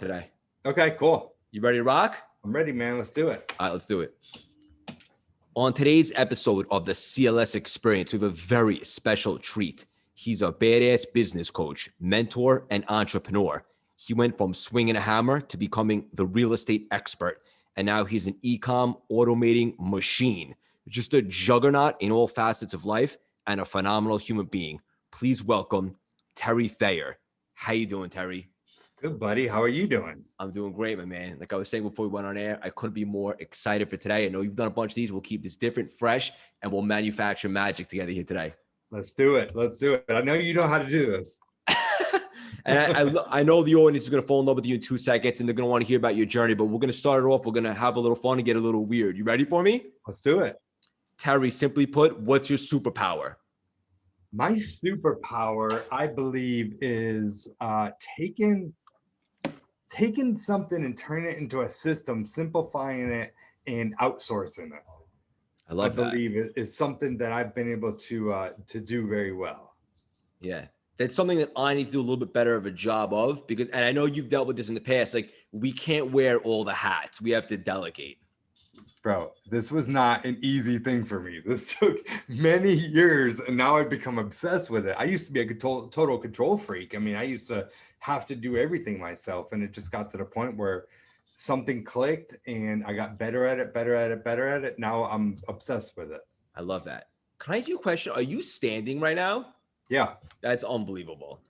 today. Okay, cool. You ready to rock? I'm ready, man. Let's do it. All right, let's do it. On today's episode of the CLS Experience, we have a very special treat. He's a badass business coach, mentor, and entrepreneur. He went from swinging a hammer to becoming the real estate expert. And now he's an e-com automating machine. Just a juggernaut in all facets of life and a phenomenal human being. Please welcome Terry Thayer. How you doing, Terry? Good, buddy. How are you doing? I'm doing great, my man. Like I was saying before we went on air, I couldn't be more excited for today. I know you've done a bunch of these. We'll keep this different, fresh, and we'll manufacture magic together here today. Let's do it. Let's do it. I know you know how to do this. And I know the audience is going to fall in love with you in 2 seconds, and they're going to want to hear about your journey. But we're going to start it off. We're going to have a little fun and get a little weird. You ready for me? Let's do it. Terry, simply put, what's your superpower? My superpower, I believe, is taking something and turning it into a system, simplifying it, and outsourcing it. I love that. I believe it's something that I've been able to do very well. Yeah. That's something that I need to do a little bit better of a job of, because, and I know you've dealt with this in the past, like we can't wear all the hats. We have to delegate. Bro, this was not an easy thing for me. This took many years, and now I've become obsessed with it. I used to be a total control freak. I mean, I used to have to do everything myself, and it just got to the point where something clicked, and I got better at it. Now I'm obsessed with it. I love that. Can I ask you a question? Are you standing right now? Yeah. That's unbelievable.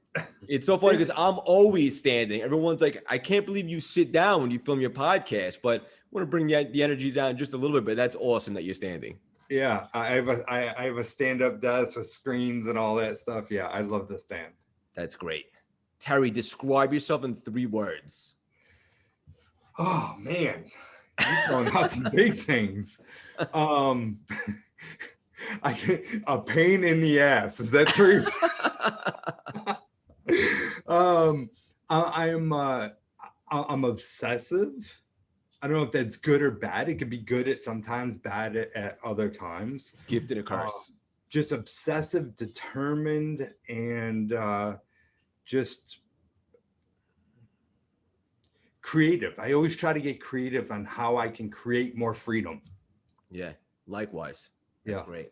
It's so funny because I'm always standing. Everyone's like, I can't believe you sit down when you film your podcast, but I want to bring the energy down just a little bit, but that's awesome that you're standing. Yeah. I have a stand-up desk with screens and all that stuff. Yeah. I love to stand. That's great. Terry, describe yourself in 3 words. Oh man. You're throwing out some big things. A pain in the ass. Is that true? I'm obsessive. I don't know if that's good or bad. It could be good at sometimes, bad at other times. Gifted a curse. Just obsessive, determined, and just creative. I always try to get creative on how I can create more freedom. Yeah, likewise. That's great.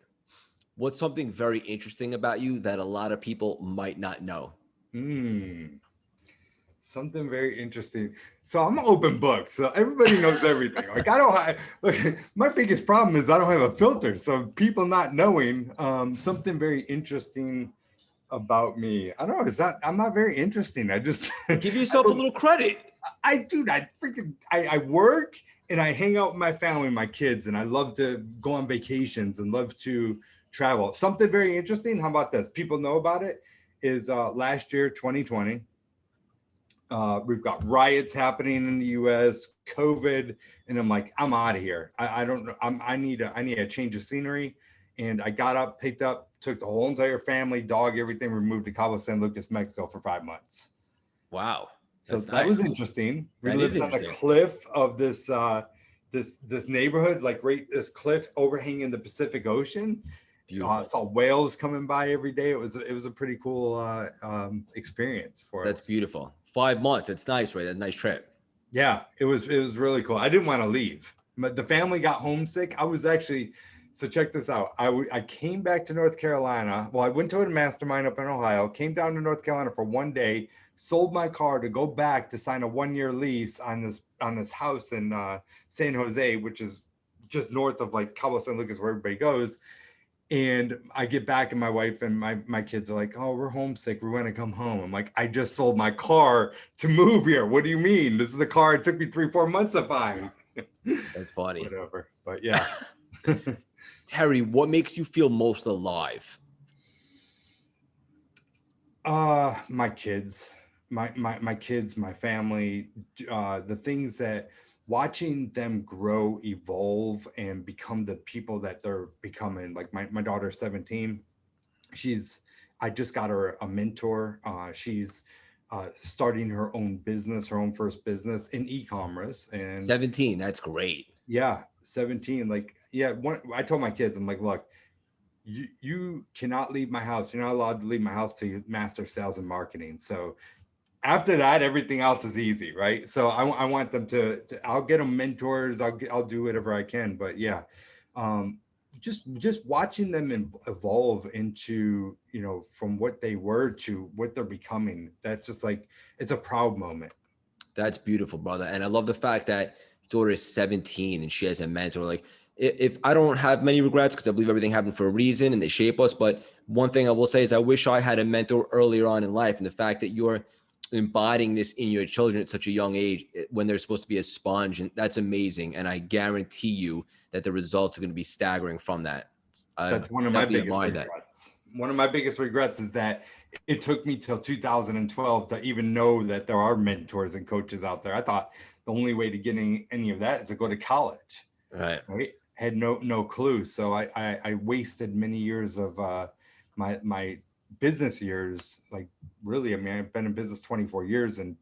What's something very interesting about you that a lot of people might not know? Something very interesting. So I'm an open book. So everybody knows everything. Like look, my biggest problem is I don't have a filter. So people not knowing something very interesting about me. I don't know. I'm not very interesting. I just give yourself a little credit. I work and I hang out with my family, my kids, and I love to go on vacations and love to travel. Something very interesting. How about this? People know about it is last year, 2020. We've got riots happening in the US, COVID, and I'm like, I'm out of here. I don't know. I need a change of scenery. And I got up, picked up, took the whole entire family, dog, everything, removed to Cabo San Lucas, Mexico for 5 months. Wow. So that was interesting. We lived on a cliff of this neighborhood, like this cliff overhanging the Pacific Ocean. Saw whales coming by every day. It was a pretty cool experience for us. That's beautiful. 5 months. It's nice, right? That's a nice trip. Yeah, it was really cool. I didn't want to leave, but the family got homesick. So check this out. I came back to North Carolina. Well, I went to a mastermind up in Ohio, came down to North Carolina for 1 day, sold my car to go back to sign a 1-year lease on this house in San Jose, which is just north of like Cabo San Lucas, where everybody goes. And I get back and my wife and my kids are like, oh, we're homesick. We want to come home. I'm like, I just sold my car to move here. What do you mean? This is the car it took me 3-4 months to find. That's funny. Whatever. But yeah. Terry, what makes you feel most alive? My kids, my kids, my family, the things that watching them grow, evolve, and become the people that they're becoming. Like my daughter's 17. I just got her a mentor. She's starting her own business, her own first business in e-commerce. And 17, that's great. Yeah, 17. I told my kids, I'm like, look, you cannot leave my house. You're not allowed to leave my house till you master sales and marketing. So After that, everything else is easy, right? So I want them to I'll get them mentors. I'll do whatever I can. But yeah, um, just watching them evolve into, you know, from what they were to what they're becoming. That's just like, it's a proud moment. That's beautiful, brother. And I love the fact that your daughter is 17 and she has a mentor. Like, if I don't have many regrets, because I believe everything happened for a reason and they shape us. But one thing I will say is I wish I had a mentor earlier on in life. And the fact that you're embodying this in your children at such a young age when they're supposed to be a sponge, and that's amazing. And I guarantee you that the results are going to be staggering from that. I That's one of my definitely biggest admire that. regrets. One of my biggest regrets is that it took me till 2012 to even know that there are mentors and coaches out there. I thought the only way to get any of that is to go to college. Right. Right. Had no clue. So I wasted many years of my business years. Like, really, I mean, I've been in business 24 years, and,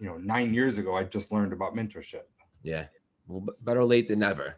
you know, 9 years ago, I just learned about mentorship. Yeah. Well, better late than never.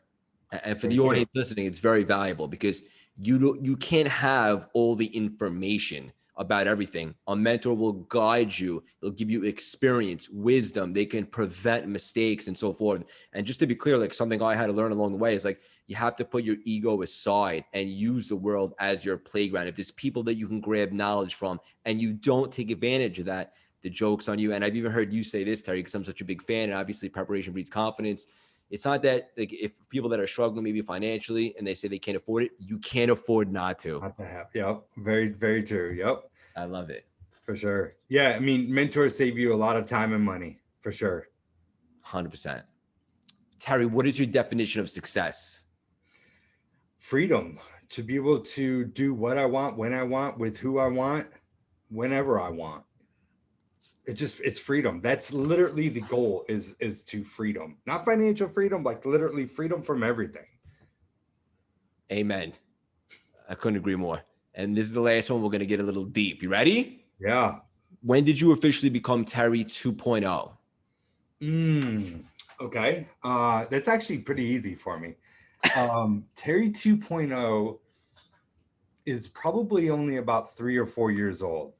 And for Very the true. audience listening, it's very valuable because you can't have all the information about everything. A mentor will guide you. They'll give you experience, wisdom. They can prevent mistakes and so forth. And just to be clear, like something I had to learn along the way is like you have to put your ego aside and use the world as your playground. If there's people that you can grab knowledge from and you don't take advantage of that, the joke's on you. And I've even heard you say this, Terry, because I'm such a big fan. And obviously, preparation breeds confidence. It's not that like if people that are struggling maybe financially and they say they can't afford it, you can't afford not to. Not to have. Yep. Very true. Yep. I love it. For sure. Yeah. I mean, mentors save you a lot of time and money, for sure. 100%. Terry, what is your definition of success? Freedom to be able to do what I want, when I want, with who I want, whenever I want. It's freedom. That's literally the goal, is to freedom, not financial freedom, like literally freedom from everything. Amen. I couldn't agree more. And this is the last one. We're going to get a little deep. You ready? Yeah. When did you officially become Terry 2.0? Okay. That's actually pretty easy for me. Terry 2.0 is probably only about 3 or 4 years old.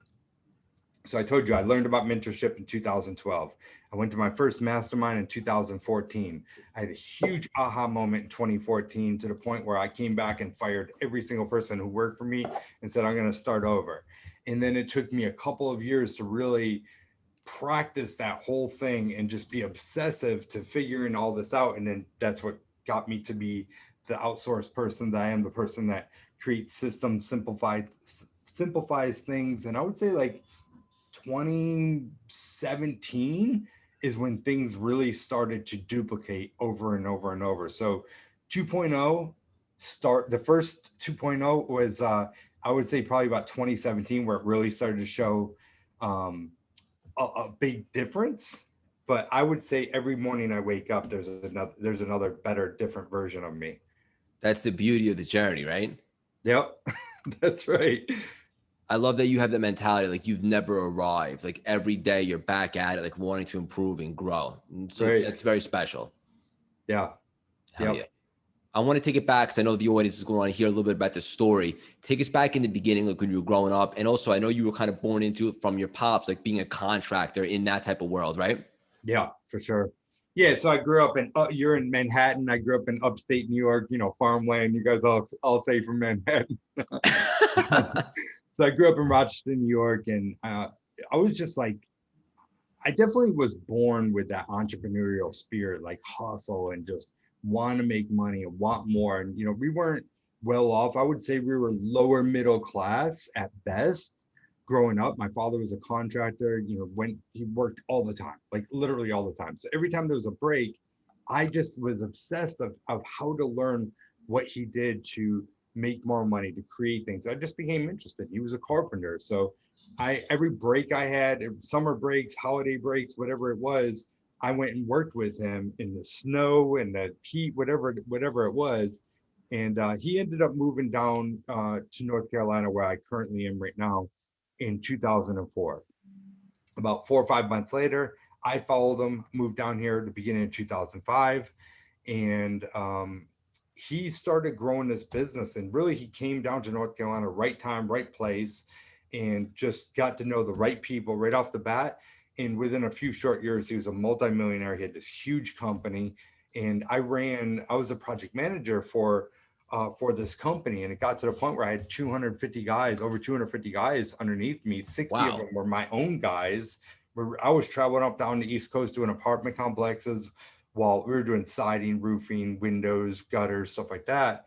So I told you I learned about mentorship in 2012. I went to my first mastermind in 2014. I had a huge aha moment in 2014, to the point where I came back and fired every single person who worked for me and said, I'm going to start over. And then it took me a couple of years to really practice that whole thing and just be obsessive to figuring all this out. And then that's what got me to be the outsourced person that I am, the person that creates systems, simplifies things. And I would say like 2017 is when things really started to duplicate over and over and over. So 2.0 the first 2.0 was I would say probably about 2017, where it really started to show a big difference. But I would say every morning I wake up, there's another better, different version of me. That's the beauty of the journey, right? Yep. That's right. I love that you have that mentality. Like you've never arrived. Like every day you're back at it, like wanting to improve and grow. And so Right. that's very special. Yeah. Hell Yep. yeah. I want to take it back because I know the audience is going to hear a little bit about the story. Take us back in the beginning, like when you were growing up. And also, I know you were kind of born into it from your pops, like being a contractor in that type of world, right? Yeah, for sure. Yeah, so I grew up in you're in Manhattan. I grew up in upstate New York, you know, farmland. You guys all say from Manhattan. So I grew up in Rochester, New York, and I was just like, I definitely was born with that entrepreneurial spirit, like hustle and just want to make money and want more. And, you know, we weren't well off. I would say we were lower middle class at best growing up. My father was a contractor, you know, when he worked all the time, like literally all the time. So every time there was a break, I just was obsessed of how to learn what he did to make more money, to create things. I just became interested. He was a carpenter. So every break I had, summer breaks, holiday breaks, whatever it was, I went and worked with him in the snow and the heat, whatever it was. And he ended up moving down to North Carolina, where I currently am right now, in 2004. About 4 or 5 months later, I followed him, moved down here at the beginning of 2005, and he started growing this business. And really, he came down to North Carolina, right time, right place, and just got to know the right people right off the bat. And within a few short years, he was a multimillionaire. He had this huge company. And I was a project manager for this company. And it got to the point where I had 250 guys, over 250 guys underneath me. 60 of Wow. them were my own guys. I was traveling up down the East Coast doing apartment complexes while we were doing siding, roofing, windows, gutters, stuff like that.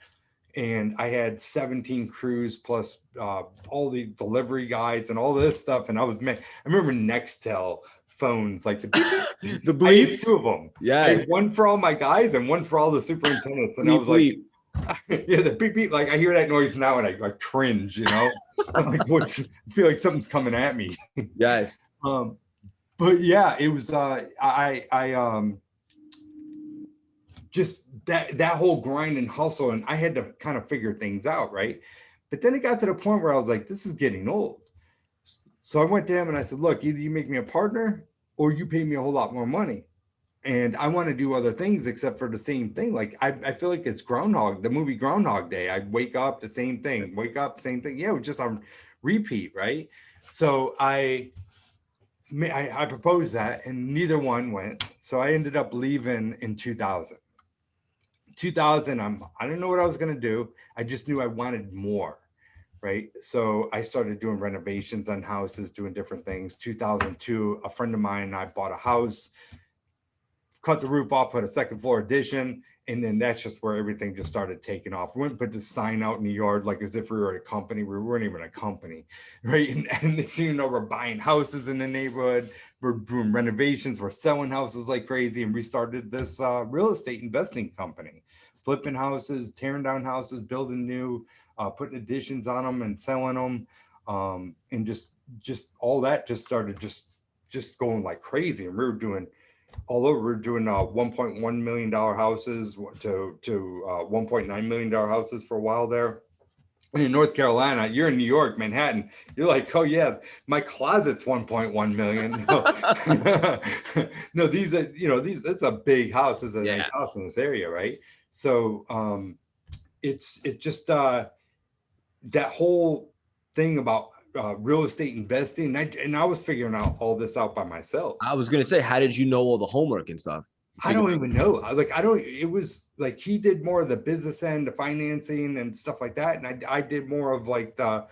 And I had 17 crews plus all the delivery guys and all this stuff. And I remember Nextel phones, like the beep, The I had bleeps. two of them. I Yes. had one for all my guys and one for all the superintendents. And I Bleep, was like, bleep. yeah, the beep beep. Like I hear that noise now and I like cringe, you know. I'm like, I feel like something's coming at me. Yes. But yeah, it was just that whole grind and hustle, and I had to kind of figure things out, right? But then it got to the point where I was like, this is getting old. So I went to him and I said, look, either you make me a partner or you pay me a whole lot more money. And I want to do other things except for the same thing. Like I feel like it's the movie Groundhog Day. I wake up, the same thing, wake up, same thing. Yeah, it was just on repeat, right? So I proposed that and neither one went. So I ended up leaving in 2000. 2000, I didn't know what I was going to do. I just knew I wanted more, right? So I started doing renovations on houses, doing different things. 2002, a friend of mine and I bought a house, cut the roof off, put a second floor addition, and then that's just where everything just started taking off. We went and put the sign out in the yard like as if we were a company. We weren't even a company, right? And next thing you know, we're buying houses in the neighborhood, we're doing renovations, we're selling houses like crazy, and we started this real estate investing company, flipping houses, tearing down houses, building new, putting additions on them and selling them, and just all that just started just going like crazy. And we were doing all over. We're doing $1.1 million houses to $1.9 million houses for a while there. And in North Carolina, you're in New York, Manhattan. You're like, oh yeah, my closet's 1.1 million. No, no, these are, it's a big house. It's a nice house in this area, right? So it's just that whole thing about real estate investing. And I was figuring all this out by myself. I was gonna say, how did you know all the homework and stuff? I don't even know. It was like he did more of the business end, the financing and stuff like that. And I did more of like the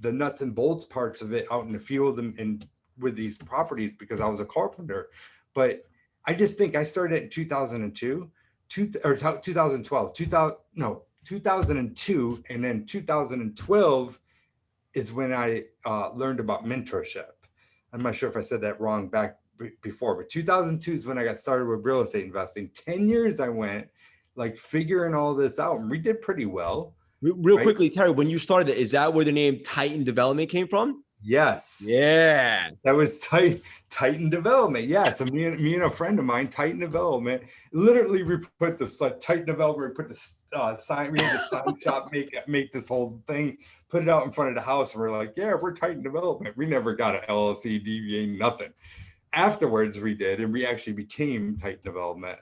nuts and bolts parts of it out in the field and with these properties because I was a carpenter. But I just think I started in 2002, 2012, 2002. And then 2012 is when I learned about mentorship. I'm not sure if I said that wrong back before, but 2002 is when I got started with real estate investing. 10 years I went like figuring all this out, and we did pretty well. Real quickly, Terry, when you started, is that where the name Titan Development came from? Yes. Yeah. That was Titan Development. Yeah. So me and a friend of mine, Titan Development, literally we put this Titan Development, we put the sign, we had the sign shop make this whole thing, put it out in front of the house, and we're like, yeah, we're Titan Development. We never got an LLC, DBA, nothing. Afterwards we did, and we actually became Titan Development.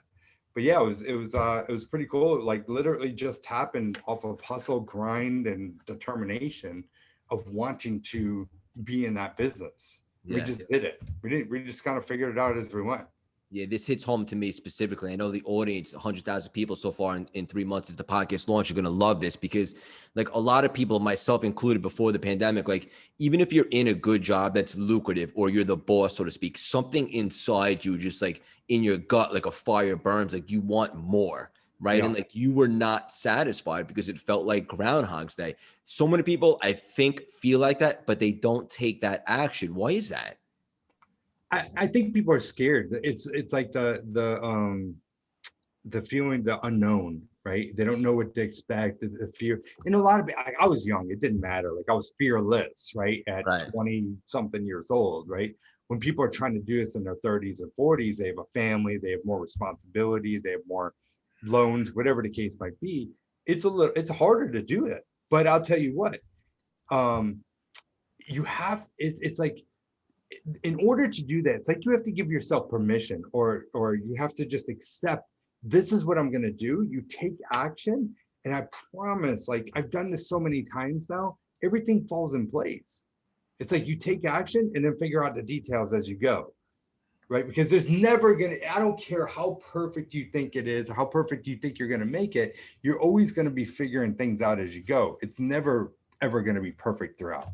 But yeah, it was pretty cool. It like literally just happened off of hustle, grind, and determination of wanting to be in that business. We just did it. We just kind of figured it out as we went. Yeah, this hits home to me specifically. I know the audience, 100,000 people so far in 3 months as the podcast launch, are going to love this because like a lot of people, myself included before the pandemic, like even if you're in a good job that's lucrative or you're the boss, so to speak, something inside you, just like in your gut, like a fire burns, like you want more, right? Yeah. And like you were not satisfied because it felt like Groundhog's Day. So many people, I think, feel like that, but they don't take that action. Why is that? I think people are scared. It's like the feeling, the unknown, right? They don't know what to expect, the fear. And a lot of I was young, it didn't matter. Like I was fearless, right? At 20 something years old, right? When people are trying to do this in their 30s or 40s, they have a family, they have more responsibility, they have more loans, whatever the case might be. It's harder to do it. But I'll tell you what, it's like, in order to do that, it's like you have to give yourself permission, or you have to just accept, this is what I'm going to do. You take action, and I promise, like I've done this so many times now, everything falls in place. It's like you take action and then figure out the details as you go. right? Because there's never going to, I don't care how perfect you think it is or how perfect you think you're going to make it. You're always going to be figuring things out as you go. It's never, ever going to be perfect throughout.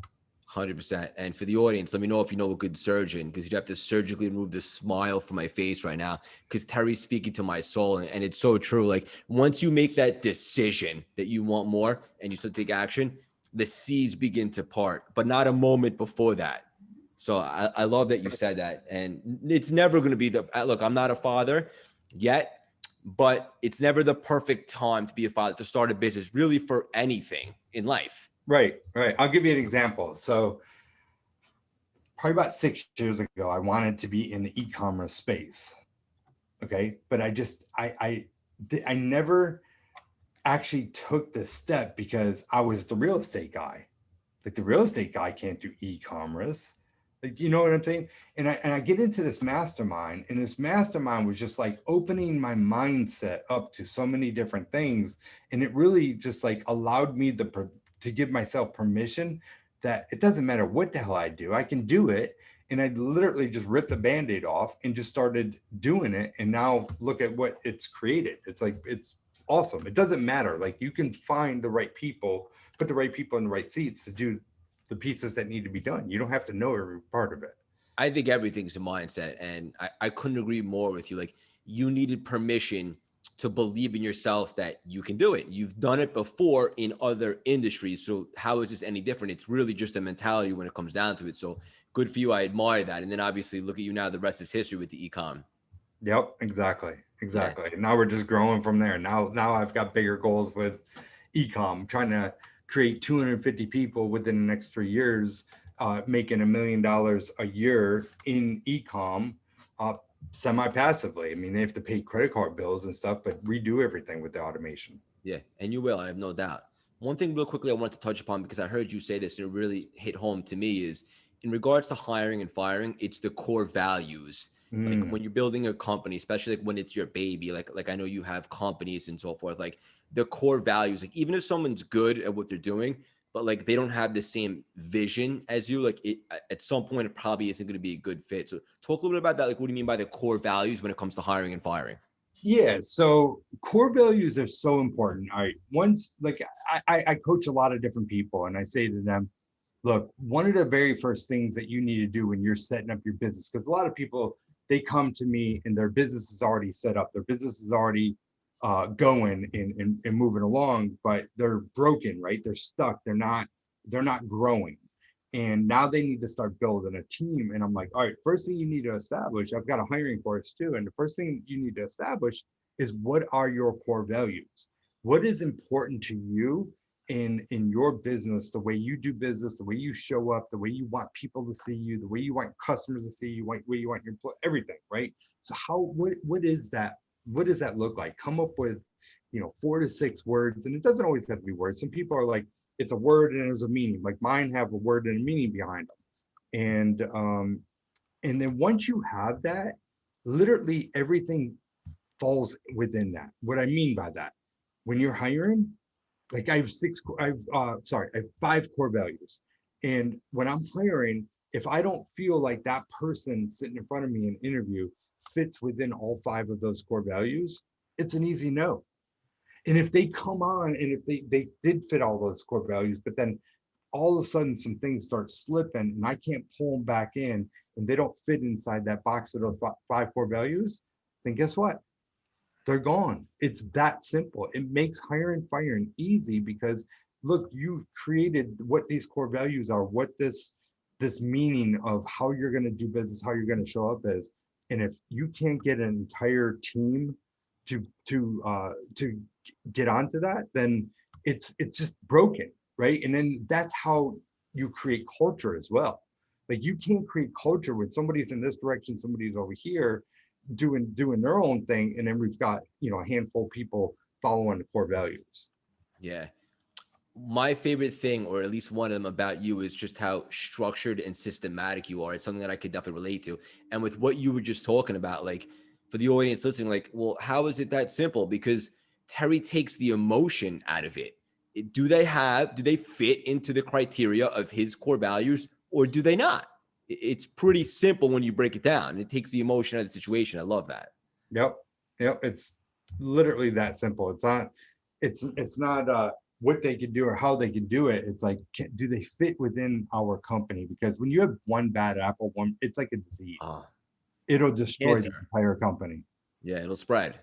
100%. And for the audience, let me know if you know a good surgeon, because you'd have to surgically remove the smile from my face right now, because Terry's speaking to my soul. And it's so true. Like once you make that decision that you want more and you start to take action, the seas begin to part, but not a moment before that. So I love that you said that. And it's never going to be look, I'm not a father yet, but it's never the perfect time to be a father, to start a business, really, for anything in life. Right, right. I'll give you an example. So probably about 6 years ago, I wanted to be in the e-commerce space. Okay. But I never actually took the step because I was the real estate guy. Like the real estate guy can't do e-commerce. Like, you know what I'm saying? And I get into this mastermind, and this mastermind was just like opening my mindset up to so many different things. And it really just like allowed me to give myself permission that it doesn't matter what the hell I do, I can do it. And I literally just ripped the Band-Aid off and just started doing it. And now look at what it's created. It's like, it's awesome. It doesn't matter. Like you can find the right people, put the right people in the right seats to do the pieces that need to be done. You don't have to know every part of it. I think everything's a mindset, and I couldn't agree more with you. Like you needed permission to believe in yourself that you can do it. You've done it before in other industries. So how is this any different? It's really just a mentality when it comes down to it. So good for you. I admire that. And then obviously look at you now, the rest is history with the e-com. Yep, exactly. Yeah. Exactly. And now we're just growing from there. Now I've got bigger goals with ecom, trying to create 250 people within the next 3 years, making $1 million a year in ecom, semi-passively. I mean, they have to pay credit card bills and stuff, but redo everything with the automation. Yeah. And you will, I have no doubt. One thing real quickly I wanted to touch upon, because I heard you say this and it really hit home to me, is in regards to hiring and firing, it's the core values. Like when you're building a company, especially like when it's your baby, like I know you have companies and so forth, like the core values, like even if someone's good at what they're doing, but like they don't have the same vision as you, like it at some point it probably isn't going to be a good fit. So talk a little bit about that. Like what do you mean by the core values when it comes to hiring and firing? Yeah, so core values are so important. All right, once like I coach a lot of different people, and I say to them, look, one of the very first things that you need to do when you're setting up your business, because a lot of people, they come to me and their business is already set up, their business is already going and moving along, but they're broken, right? They're stuck. They're not growing. And now they need to start building a team. And I'm like, all right, first thing you need to establish, I've got a hiring course too. And the first thing you need to establish is what are your core values? What is important to you in your business, the way you do business, the way you show up, the way you want people to see you, the way you want customers to see you, the way you want your everything, right? So what is that? What does that look like? Come up with, 4 to 6 words, and it doesn't always have to be words. Some people are like, it's a word and there's a meaning. Like mine have a word and a meaning behind them. And then once you have that, literally everything falls within that. What I mean by that, when you're hiring, like I have 5 core values. And when I'm hiring, if I don't feel like that person sitting in front of me in an interview fits within all 5 of those core values, it's an easy no. And if they come on and if they did fit all those core values, but then all of a sudden some things start slipping and I can't pull them back in and they don't fit inside that box of those 5 core values, then guess what? They're gone. It's that simple. It makes hiring, firing easy because look, you've created what these core values are, what this meaning of how you're going to do business, how you're going to show up is. And if you can't get an entire team to get onto that, then it's just broken, right? And then that's how you create culture as well. Like you can't create culture when somebody's in this direction, somebody's over here doing their own thing, and then we've got a handful of people following the core values. Yeah. My favorite thing, or at least one of them about you, is just how structured and systematic you are. It's something that I could definitely relate to. And with what you were just talking about, like for the audience listening, like, well, how is it that simple? Because Terry takes the emotion out of it. Do they fit into the criteria of his core values or do they not? It's pretty simple when you break it down. It takes the emotion out of the situation. I love that. Yep. Yep. It's literally that simple. It's not what they can do or how they can do it. It's like, do they fit within our company? Because when you have one bad apple, it's like a disease. Oh, It'll destroy the cancer. entire company. Yeah, it'll spread.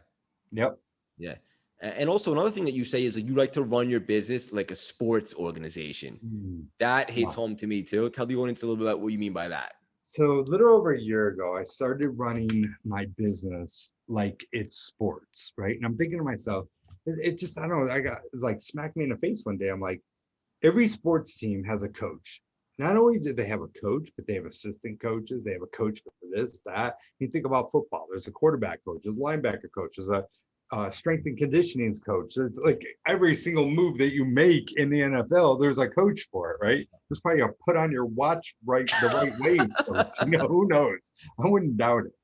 Yep. Yeah. And also another thing that you say is that you like to run your business like a sports organization. That hits Wow. home to me too. Tell the audience a little bit about what you mean by that. So a little over a year ago, I started running my business like it's sports, right? And I'm thinking to myself, it just, I don't know, I got like smacked me in the face one day. I'm like, every sports team has a coach. Not only do they have a coach, but they have assistant coaches. They have a coach for this, that. You think about football, there's a quarterback coach, there's a linebacker coach, there's a strength and conditioning coach. It's like every single move that you make in the NFL, there's a coach for it, right? There's probably a put on your watch the right way. Coach. Who knows? I wouldn't doubt it.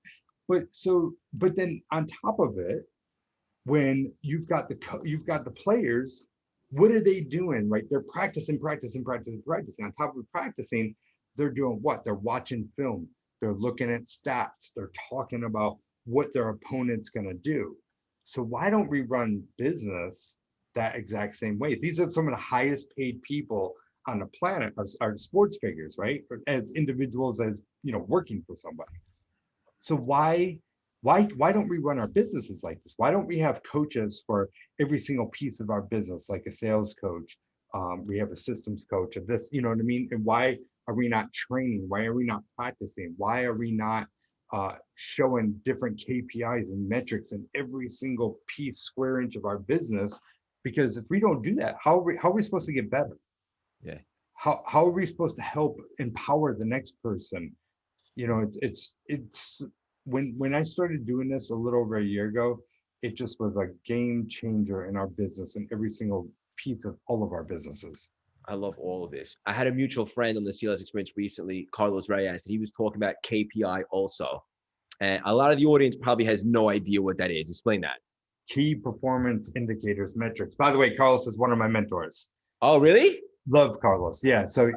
But then on top of it, when you've got the players, what are they doing? Right? They're practicing. On top of practicing, they're doing what? They're watching film. They're looking at stats. They're talking about what their opponent's going to do. So why don't we run business that exact same way? These are some of the highest paid people on the planet are sports figures, right? As individuals, as working for somebody. So why don't we run our businesses like this? Why don't we have coaches for every single piece of our business, like a sales coach? We have a systems coach of this, you know what I mean? And why are we not training? Why are we not practicing? Why are we not showing different KPIs and metrics in every single piece, square inch of our business? Because if we don't do that, how are we supposed to get better? Yeah. How are we supposed to help empower the next person? It's when I started doing this a little over a year ago, it just was a game changer in our business and every single piece of all of our businesses. I love all of this. I had a mutual friend on the CLS experience recently, Carlos Reyes, and he was talking about KPI also. And a lot of the audience probably has no idea what that is. Explain that. Key performance indicators, metrics. By the way, Carlos is one of my mentors. Oh, really? Love Carlos. Yeah. So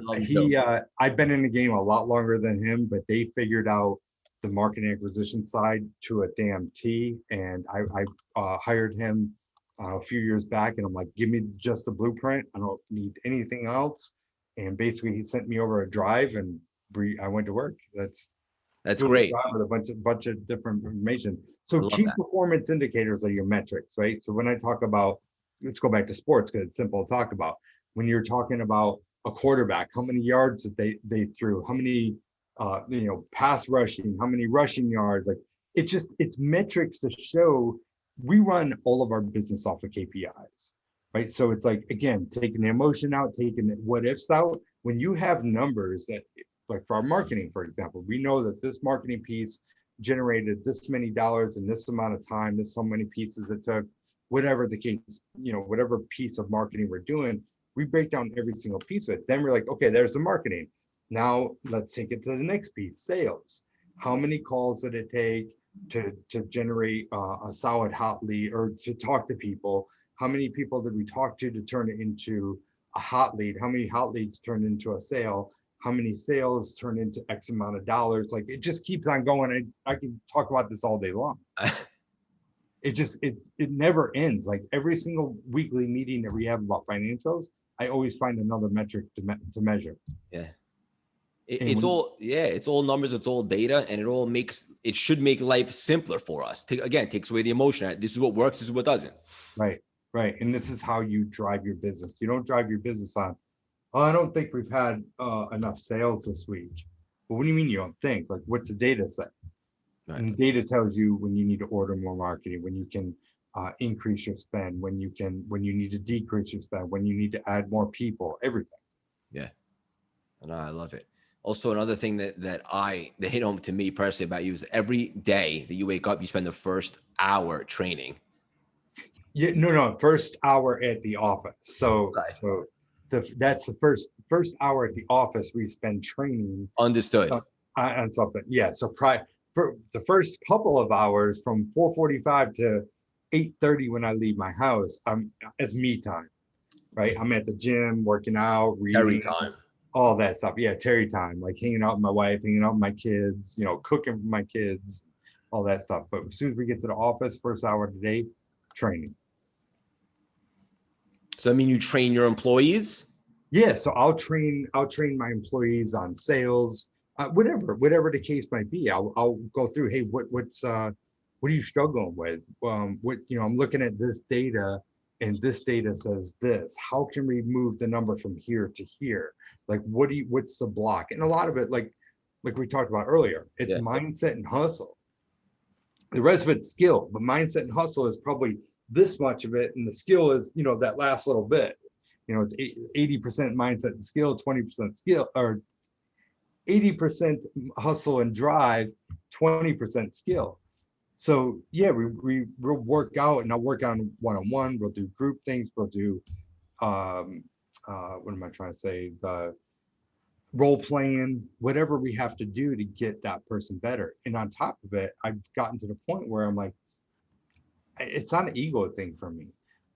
I've been in the game a lot longer than him, but they figured out the marketing acquisition side to a damn T. And I hired him a few years back, and I'm like, give me just the blueprint. I don't need anything else. And basically, he sent me over a drive, and I went to work. That's great. With a bunch of different information. So key performance indicators are your metrics, right? So when I talk about, let's go back to sports because it's simple to talk about. When you're talking about a quarterback, how many yards that they threw, how many pass rushing, how many rushing yards, like it's metrics to show. We run all of our business off of KPIs, right? So it's like, again, taking the emotion out, taking the what ifs out. When you have numbers that, like for our marketing, for example, we know that this marketing piece generated this many dollars in this amount of time, this so many pieces it took, whatever the case, whatever piece of marketing we're doing, we break down every single piece of it. Then we're like, okay, there's the marketing. Now let's take it to the next piece, sales. How many calls did it take to generate a solid hot lead or to talk to people? How many people did we talk to turn it into a hot lead? How many hot leads turned into a sale? How many sales turn into X amount of dollars? Like it just keeps on going. I can talk about this all day long. It never ends. Like every single weekly meeting that we have about financials, I always find another metric to measure. Yeah. It's all numbers, it's all data, and it should make life simpler for us. Takes away the emotion. This is what works, this is what doesn't. Right. And this is how you drive your business. You don't drive your business on, oh, I don't think we've had enough sales this week. But what do you mean you don't think? Like, what's the data say? Right. And the data tells you when you need to order more marketing, when you can increase your spend, when you need to decrease your spend, when you need to add more people, everything. Yeah. And I love it. Also, another thing that hit home to me personally about you is every day that you wake up, you spend the first hour training. Yeah, no, first hour at the office. So, right. So that's the first hour at the office we spend training. Understood. On something. Yeah. So for the first couple of hours from 4:45 to 8:30 when I leave my house, it's me time, right? I'm at the gym, working out, reading. Every time. all that stuff. Yeah, Terry time, like hanging out with my wife, hanging out with my kids, cooking for my kids, all that stuff. But as soon as we get to the office, first hour of the day, training. So I mean, you train your employees? Yeah, so I'll train my employees on sales, whatever the case might be. I'll go through, hey, what are you struggling with? I'm looking at this data, and this data says this. How can we move the number from here to here? Like, what's the block? And a lot of it, like we talked about earlier, it's Yeah. mindset and hustle. The rest of it's skill, but mindset and hustle is probably this much of it, and the skill is that last little bit. It's 80% mindset and skill, 20% skill, or 80% hustle and drive, 20% skill. So yeah, we'll work out, and I'll work on one-on-one. We'll do group things. We'll do what am I trying to say? The role playing, whatever we have to do to get that person better. And on top of it, I've gotten to the point where I'm like, it's not an ego thing for me.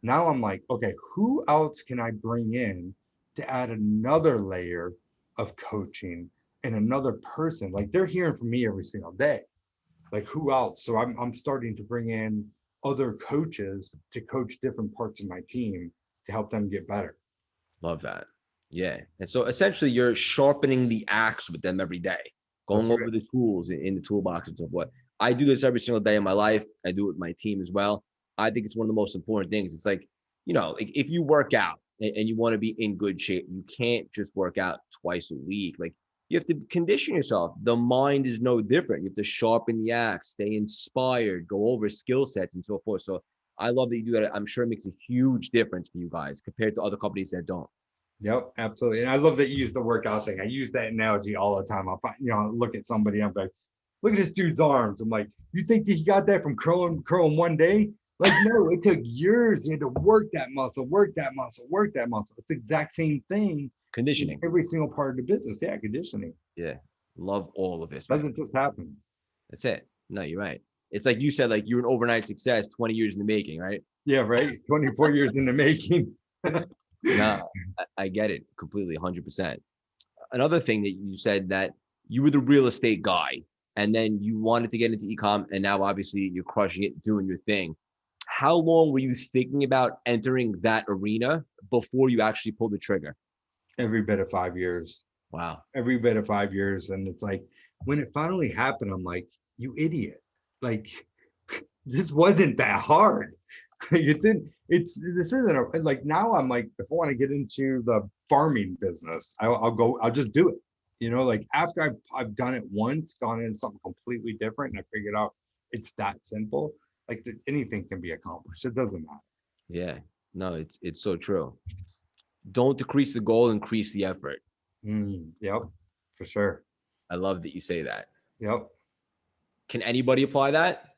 Now I'm like, okay, who else can I bring in to add another layer of coaching and another person? Like, they're hearing from me every single day. Like, who else? So I'm starting to bring in other coaches to coach different parts of my team to help them get better. Love that. Yeah. And so essentially you're sharpening the axe with them every day, going That's over right. the tools in the toolboxes of what I do this every single day in my life. I do it with my team as well. I think it's one of the most important things. It's like, like if you work out and you want to be in good shape, you can't just work out twice a week. Like you have to condition yourself. The mind is no different. You have to sharpen the axe, stay inspired, go over skill sets and so forth. So I love that you do that. I'm sure it makes a huge difference for you guys compared to other companies that don't. Yep, absolutely. And I love that you use the workout thing. I use that analogy all the time. I'll find, look at somebody, I'm like, look at this dude's arms. I'm like, you think that he got that from curling one day? Like, no, it took years. He had to work that muscle, work that muscle, work that muscle. It's the exact same thing in Conditioning. every single part of the business. Yeah, conditioning Yeah. Love all of this, man. doesn't just happen. That's it. No, you're right. It's like you said, like you're an overnight success, 20 years in the making, right? Yeah, right. 24 years in the making. No, I get it completely, 100%. Another thing that you said that you were the real estate guy and then you wanted to get into e-com and now obviously you're crushing it, doing your thing. How long were you thinking about entering that arena before you actually pulled the trigger? Every bit of 5 years. Wow. Every bit of 5 years. And it's like, when it finally happened, I'm like, you idiot. Like, this wasn't that hard. This isn't like, now I'm like, if I want to get into the farming business, I'll just do it. Like, after I've done it once, gone into something completely different, and I figured out it's that simple. Like, anything can be accomplished. It doesn't matter. Yeah. No, it's so true. Don't decrease the goal, increase the effort. Yep, for sure. I love that you say that. Yep. Can anybody apply that?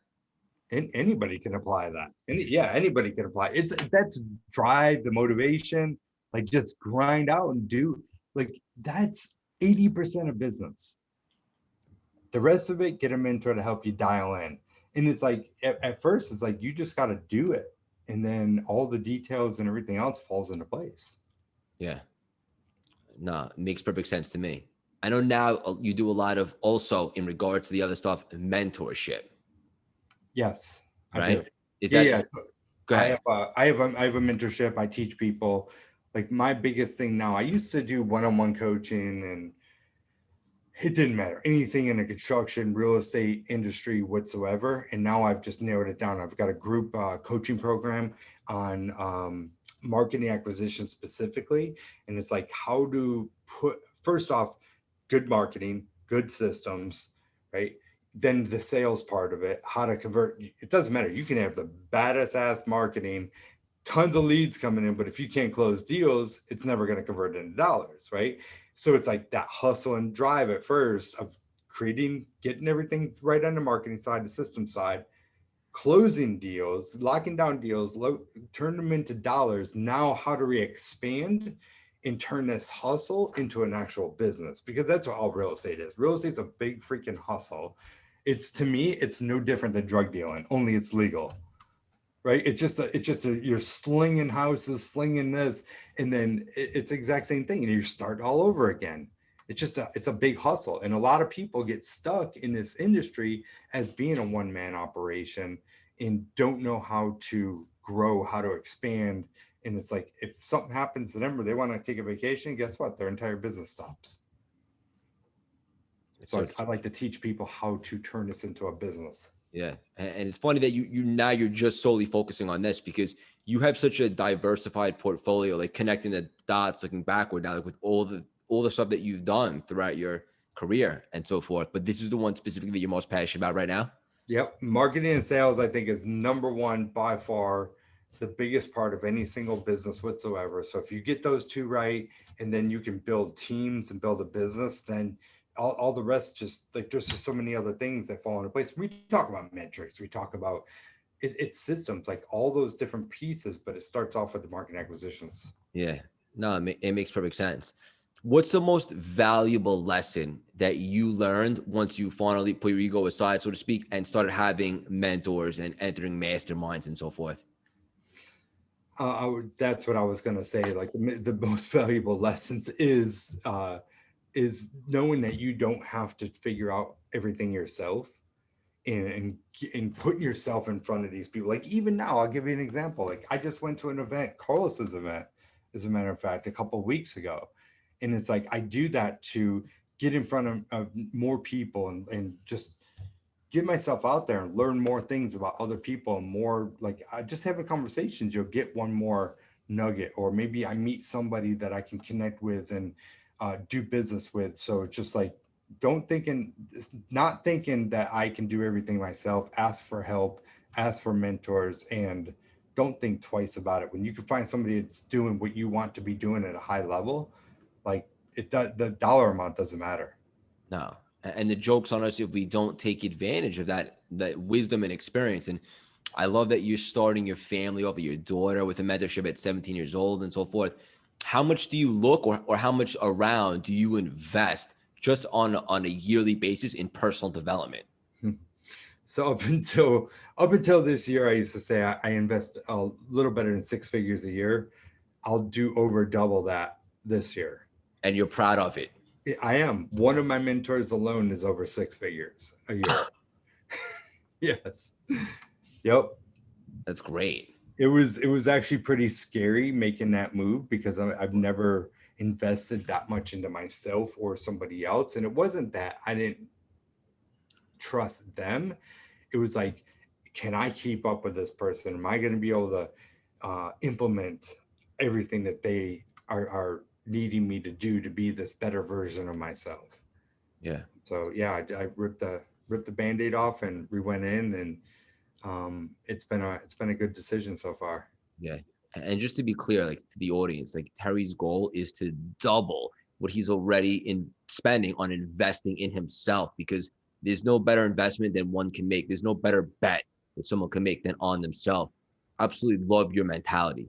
And anybody can apply that. Anybody can apply. That's drive, the motivation, like, just grind out and do. Like, that's 80% of business. The rest of it, get a mentor to help you dial in. And it's like, at first, it's like, you just got to do it. And then all the details and everything else falls into place. Yeah. No, it makes perfect sense to me. I know now you do a lot of, also in regards to the other stuff, mentorship, Yes, I right? do. Is Yeah, that, yeah. go ahead. I have a mentorship. I teach people. Like, my biggest thing now, I used to do one-on-one coaching, and it didn't matter anything in the construction, real estate industry whatsoever. And now I've just narrowed it down. I've got a group coaching program on marketing acquisition specifically. And it's like, how to put, first off, good marketing, good systems, right? Then the sales part of it, how to convert. It doesn't matter. You can have the baddest ass marketing, tons of leads coming in, but if you can't close deals, it's never going to convert into dollars, right? So it's like that hustle and drive at first of getting everything right on the marketing side, the system side, closing deals, locking down deals, turn them into dollars. Now, how do we expand and turn this hustle into an actual business? Because that's what all real estate is. Real estate's a big freaking hustle. To me, it's no different than drug dealing, only it's legal. right? You're slinging houses, slinging this, and then it's the exact same thing, and you start all over again. It's a big hustle, and a lot of people get stuck in this industry as being a one-man operation and don't know how to grow, how to expand. And it's like, if something happens to them or they want to take a vacation, guess what? Their entire business stops. It's So so, I like to teach people how to turn this into a business. yeah. And it's funny that you now you're just solely focusing on this because you have such a diversified portfolio, like connecting the dots, looking backward now, like with all the stuff that you've done throughout your career and so forth. But this is the one specifically that you're most passionate about right now. Yep. Marketing and sales, I think, is number one by far, the biggest part of any single business whatsoever. So if you get those two right, and then you can build teams and build a business, then all the rest, just like, there's just so many other things that fall into place. We talk about metrics, we talk about it's systems, like all those different pieces, but it starts off with the market acquisitions. Yeah. No, it makes perfect sense. What's the most valuable lesson that you learned once you finally put your ego aside, so to speak, and started having mentors and entering masterminds and so forth? That's what I was going to say. Like, the most valuable lessons is knowing that you don't have to figure out everything yourself, and putting yourself in front of these people. Like, even now, I'll give you an example. Like, I just went to an event, Carlos's event, as a matter of fact, a couple of weeks ago. And it's like, I do that to get in front of more people, and just get myself out there and learn more things about other people, and more, like, I just having conversations, you'll get one more nugget, or maybe I meet somebody that I can connect with and do business with. So it's just like, don't thinking not thinking that I can do everything myself. Ask for help, ask for mentors, and don't think twice about it. When you can find somebody that's doing what you want to be doing at a high level, like, it does, the dollar amount doesn't matter. No. And the joke's on us if we don't take advantage of that wisdom and experience. And I love that you're starting your family off with your daughter with a mentorship at 17 years old and so forth. How much do you look or how much around do you invest just on a yearly basis in personal development? So up until this year, I used to say I invest a little better than six figures a year. I'll do over double that this year. And you're proud of it. I am. One of my mentors alone is over six figures a year. Yes. Yep. That's great. It was actually pretty scary making that move, because I've never invested that much into myself or somebody else. And it wasn't that I didn't trust them. It was like, can I keep up with this person? Am I going to be able to implement everything that they are needing me to do to be this better version of myself? Yeah. So yeah, I ripped the band-aid off, and we went in, and it's been a good decision so far. Yeah. And just to be clear, like to the audience, like Terry's goal is to double what he's already in spending on investing in himself, because there's no better investment than one can make. There's no better bet that someone can make than on themselves. Absolutely love your mentality.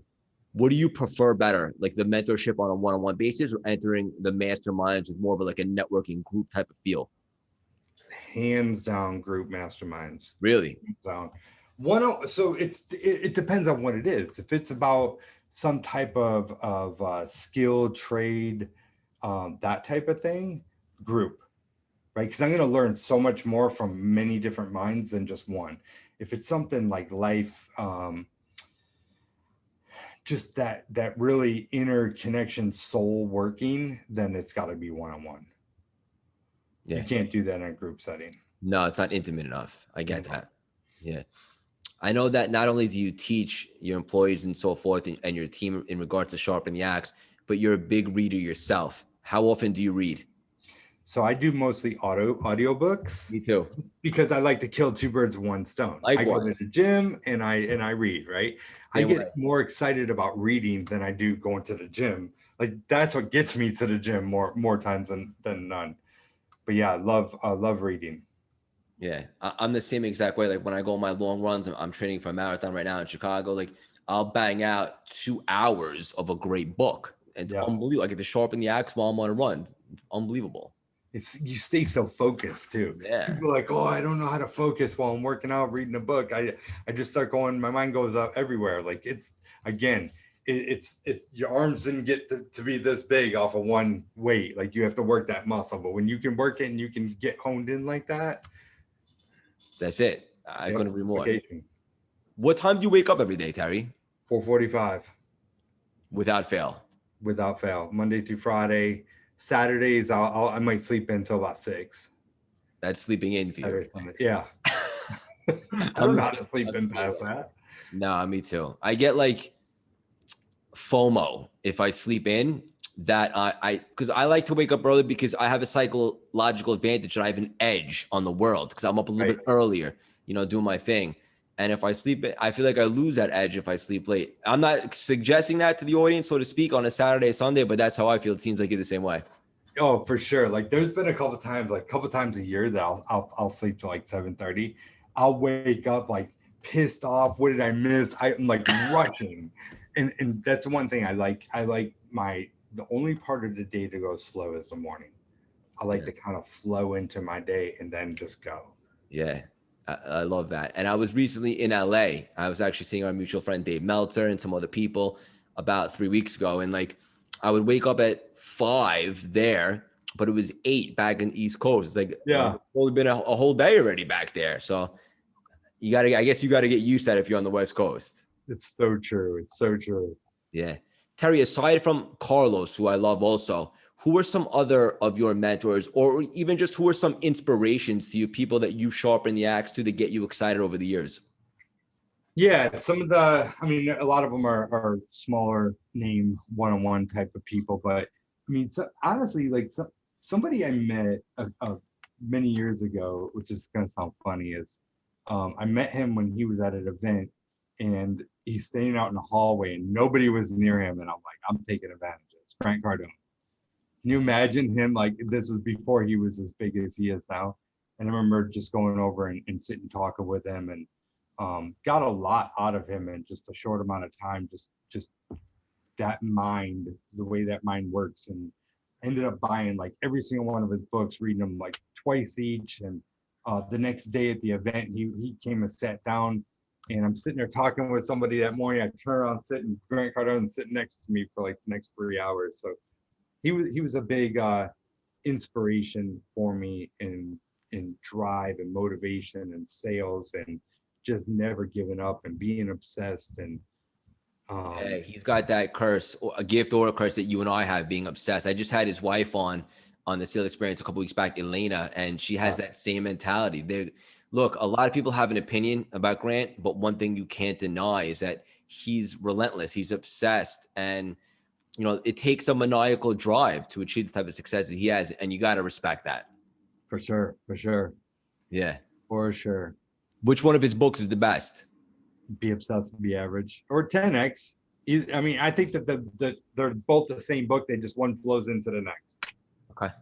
What do you prefer better, like the mentorship on a one-on-one basis or entering the masterminds with more of like a networking group type of feel? Hands down, group masterminds. Really? Hands down. So it depends on what it is. If it's about some type of skill, trade, that type of thing, group, right? Because I'm going to learn so much more from many different minds than just one. If it's something like life, just that really inner connection, soul working, then it's got to be one-on-one. You Yeah. can't do that in a group setting. No, it's not intimate enough. I get No. that. Yeah. I know that not only do you teach your employees and so forth and your team in regards to sharpen the axe, but you're a big reader yourself. How often do you read? So I do mostly audiobooks, Me too. because I like to kill two birds with one stone. I go to Likewise. the gym, and I read, right? I Same get way. more excited about reading than I do going to the gym. Like, that's what gets me to the gym more times than none. But yeah, I love reading. Yeah, I'm the same exact way. Like when I go on my long runs, I'm training for a marathon right now in Chicago. Like I'll bang out 2 hours of a great book. It's Yeah. unbelievable. I get to sharpen the axe while I'm on a run. It's unbelievable. you stay so focused too. Yeah. People are like, oh, I don't know how to focus while I'm working out, reading a book. I just start going, my mind goes out everywhere. Like it's again, your arms didn't get to be this big off of one weight. Like you have to work that muscle. But when you can work it and you can get honed in like that, That's it. I couldn't agree more. vacation. What time do you wake up every day, Terry? 4:45 Without fail. without fail, Monday through Friday. Saturdays, I might sleep until about 6. That's sleeping in for you. Yeah. I don't know how to sleep in past that. No, me too. I get like FOMO if I sleep in, that because I like to wake up early because I have a psychological advantage and I have an edge on the world because I'm up a little bit earlier, doing my thing. And if I sleep, I feel like I lose that edge if I sleep late. I'm not suggesting that to the audience, so to speak, on a Saturday, Sunday, but that's how I feel. It seems like you're the same way. Oh, for sure. Like there's been a couple times a year that I'll sleep till like 7:30. I'll wake up like pissed off. What did I miss? I'm like rushing. And that's one thing I like. The only part of the day to go slow is the morning. I like to kind of flow into my day and then just go. Yeah. I love that. And I was recently in LA. I was actually seeing our mutual friend, Dave Meltzer, and some other people about 3 weeks ago. And like, I would wake up at 5 there, but it was 8 back in the East Coast. It's like, it's only been a whole day already back there. So I guess you got to get used to that if you're on the West Coast. It's so true. It's so true. Yeah. Terry, aside from Carlos, who I love also, who are some other of your mentors, or even just who are some inspirations to you, people that you sharpen the axe to get you excited over the years? Yeah, a lot of them are smaller name one-on-one type of people, but honestly, like somebody I met many years ago, which is going to sound funny, is I met him when he was at an event and he's standing out in the hallway and nobody was near him. And I'm like, I'm taking advantage of it. It's Grant Cardone. Can you imagine him? Like this is before he was as big as he is now. And I remember just going over and sitting talking with him and got a lot out of him in just a short amount of time, just that mind, the way that mind works. And ended up buying like every single one of his books, reading them like twice each. And the next day at the event, he came and sat down and I'm sitting there talking with somebody that morning. I turn around, sitting Grant Cardone sitting next to me for like the next 3 hours. So he was a big inspiration for me in drive and motivation and sales and just never giving up and being obsessed. And he's got that curse, a gift or a curse that you and I have, being obsessed. I just had his wife on the Sales Experience a couple weeks back, Elena, and she has that same mentality. Look, a lot of people have an opinion about Grant, but one thing you can't deny is that he's relentless. He's obsessed, and it takes a maniacal drive to achieve the type of success that he has, and you got to respect that. For sure. Yeah. For sure. Which one of his books is the best? Be Obsessed, Be Average, or 10X. I think that they're both the same book. They just one flows into the next. Okay.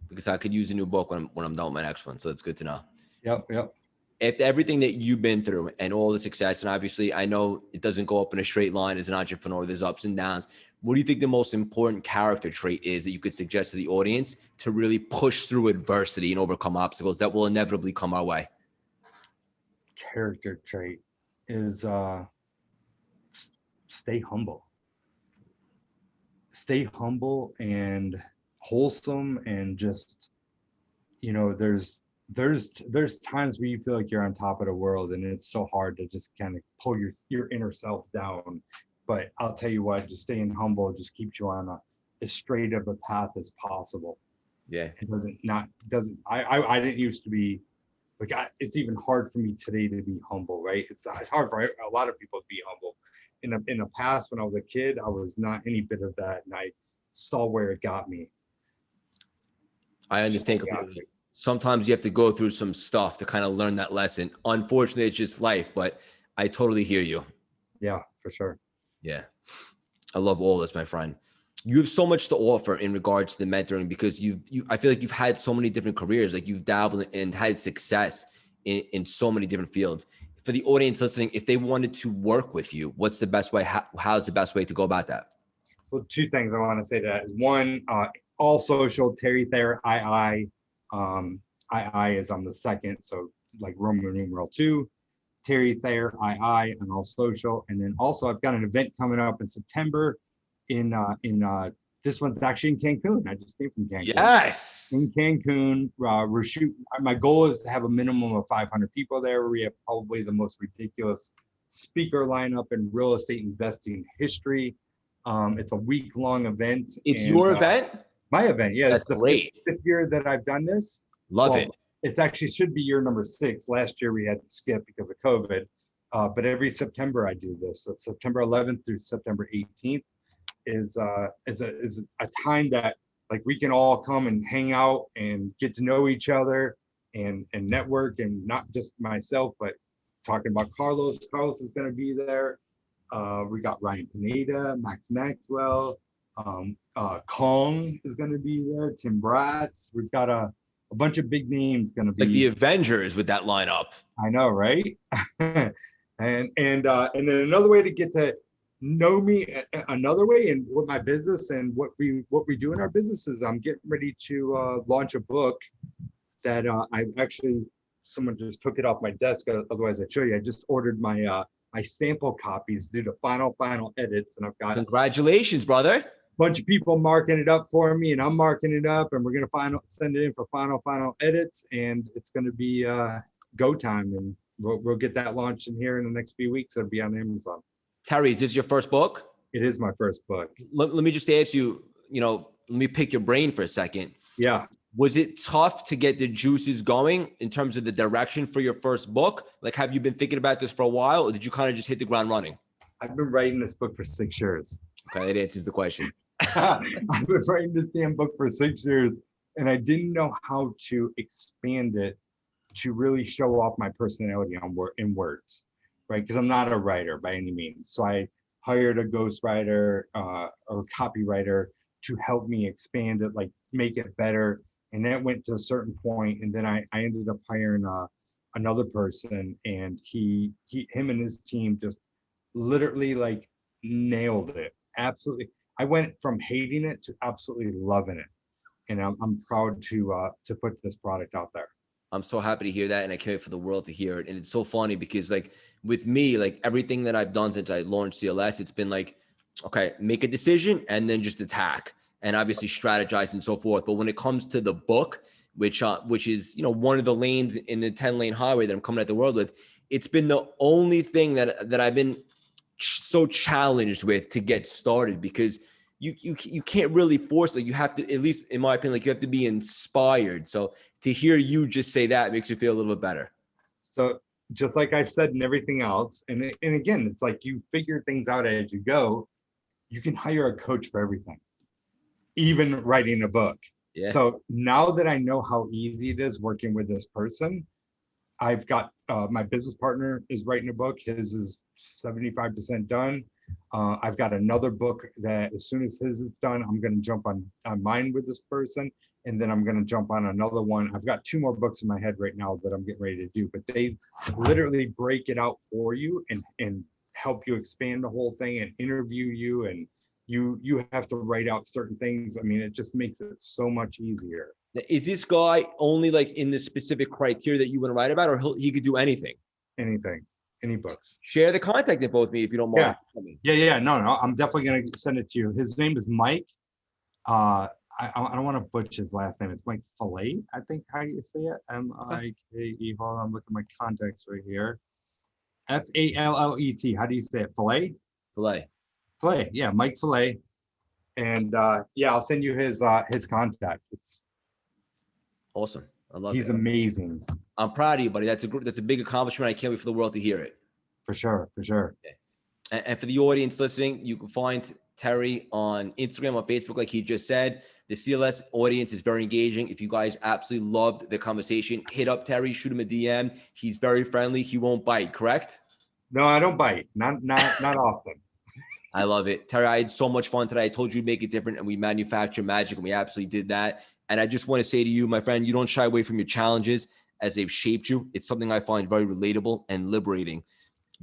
Because I could use a new book when I'm done with my next one. So it's good to know. Yep. After everything that you've been through and all the success, and obviously I know it doesn't go up in a straight line as an entrepreneur, there's ups and downs. What do you think the most important character trait is that you could suggest to the audience to really push through adversity and overcome obstacles that will inevitably come our way? Character trait is stay humble. Stay humble and wholesome, and just, there's times where you feel like you're on top of the world and it's so hard to just kind of pull your inner self down. But I'll tell you what, just staying humble just keeps you on as straight of a path as possible. Yeah. It I didn't used to be like, it's even hard for me today to be humble, right? It's hard for a lot of people to be humble. In the past, when I was a kid, I was not any bit of that, and I saw where it got me. I understand completely. Sometimes you have to go through some stuff to kind of learn that lesson. Unfortunately, it's just life, but I totally hear you. Yeah, for sure. Yeah. I love all this, my friend. You have so much to offer in regards to the mentoring, because I feel like you've had so many different careers. Like you've dabbled and had success in so many different fields. For the audience listening, if they wanted to work with you, what's the best way? How's the best way to go about that? Well, two things I want to say to that is one, all social, Terry Thayer, II. II is on the second, so like Roman numeral 2, Terry Thayer, II, on all social. And then also I've got an event coming up in September in this one's actually in Cancun. I just came from Cancun. Yes. In Cancun, we're shooting. My goal is to have a minimum of 500 people there. We have probably the most ridiculous speaker lineup in real estate investing history. It's a week-long event. It's your event? My event, yeah. That's it's the great. fifth year that I've done this. Love it. It's actually should be year number 6. Last year we had to skip because of COVID. But every September I do this. So September 11th through September 18th is a time that like we can all come and hang out and get to know each other and network, and not just myself, but talking about Carlos. Carlos is going to be there. We got Ryan Pineda, Max Maxwell, Kong is going to be there, Tim Bratz. We've got a bunch of big names going to be. Like the Avengers with that lineup. I know, right? and then another way to get to know me another way, and what my business and what we do in our business is I'm getting ready to launch a book that I actually, someone just took it off my desk, otherwise I'd show you. I just ordered my sample copies to do the final edits, and I've got Congratulations, brother. a bunch of people marking it up for me, and I'm marking it up, and we're gonna send it in for final edits, and it's gonna be go time, and we'll get that launched in here in the next few weeks. It'll be on Amazon. Terry, is this your first book? It is my first book. Let me just ask you, let me pick your brain for a second. Yeah. Was it tough to get the juices going in terms of the direction for your first book? Like, have you been thinking about this for a while, or did you kind of just hit the ground running? I've been writing this book for 6 years. Okay, that answers the question. I've been writing this damn book for 6 years, and I didn't know how to expand it to really show off my personality in words, right? Because I'm not a writer by any means. So I hired a ghostwriter or copywriter to help me expand it, like make it better. And that went to a certain point, and then I ended up hiring another person, and him and his team just literally like nailed it. Absolutely. I went from hating it to absolutely loving it, and I'm proud to put this product out there. I'm so happy to hear that, and I can't wait for the world to hear it. And it's so funny because, like, with me, like everything that I've done since I launched CLS, it's been like, okay, make a decision and then just attack, and obviously strategize and so forth. But when it comes to the book, which is one of the lanes in the 10-lane highway that I'm coming at the world with, it's been the only thing that I've been so challenged with to get started, because you can't really force it. You have to, at least in my opinion, like you have to be inspired. So to hear you just say that makes you feel a little bit better. So just like I've said and everything else, and again, it's like you figure things out as you go. You can hire a coach for everything, even writing a book. Yeah. So now that I know how easy it is working with this person, I've got my business partner is writing a book. His is 75% done. I've got another book that as soon as his is done, I'm going to jump on mine with this person. And then I'm going to jump on another one. I've got 2 more books in my head right now that I'm getting ready to do, but they literally break it out for you and help you expand the whole thing and interview you. And you have to write out certain things. I mean, it just makes it so much easier. Is this guy only like in the specific criteria that you want to write about, or he could do anything? Anything, any books. Share the contact info with me if you don't mind. Yeah. No, I'm definitely going to send it to you. His name is Mike. I don't want to butcher his last name. It's Mike Fillet, I think, how do you say it? Mike. Hold on, look at my contacts right here. Fallet. How do you say it? Fillet? Fillet. Yeah, Mike Fillet. And I'll send you his contact. It's awesome. I love it. He's amazing. I'm proud of you, buddy. That's a big accomplishment. I can't wait for the world to hear it. For sure. Yeah. And for the audience listening, you can find Terry on Instagram, on Facebook, like he just said. The CLS audience is very engaging. If you guys absolutely loved the conversation, hit up Terry, shoot him a DM. He's very friendly. He won't bite, correct? No, I don't bite. Not often. I love it. Terry, I had so much fun today. I told you to make it different, and we manufacture magic, and we absolutely did that. And I just want to say to you, my friend, you don't shy away from your challenges as they've shaped you. It's something I find very relatable and liberating.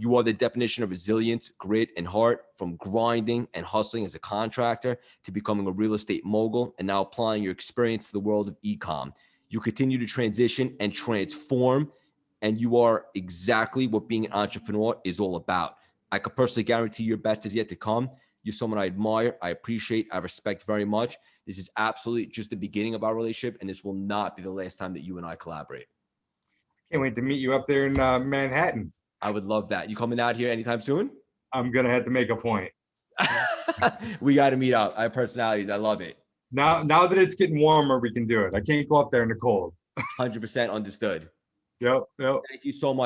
You are the definition of resilience, grit, and heart, from grinding and hustling as a contractor to becoming a real estate mogul and now applying your experience to the world of e-com. You continue to transition and transform, and you are exactly what being an entrepreneur is all about. I could personally guarantee your best is yet to come. You're someone I admire, I appreciate, I respect very much. This is absolutely just the beginning of our relationship, and this will not be the last time that you and I collaborate. Can't wait to meet you up there in Manhattan. I would love that. You coming out here anytime soon? I'm gonna have to make a point. We got to meet up. I have personalities. I love it. Now that it's getting warmer, we can do it. I can't go up there in the cold. 100% understood. Yep. Thank you so much.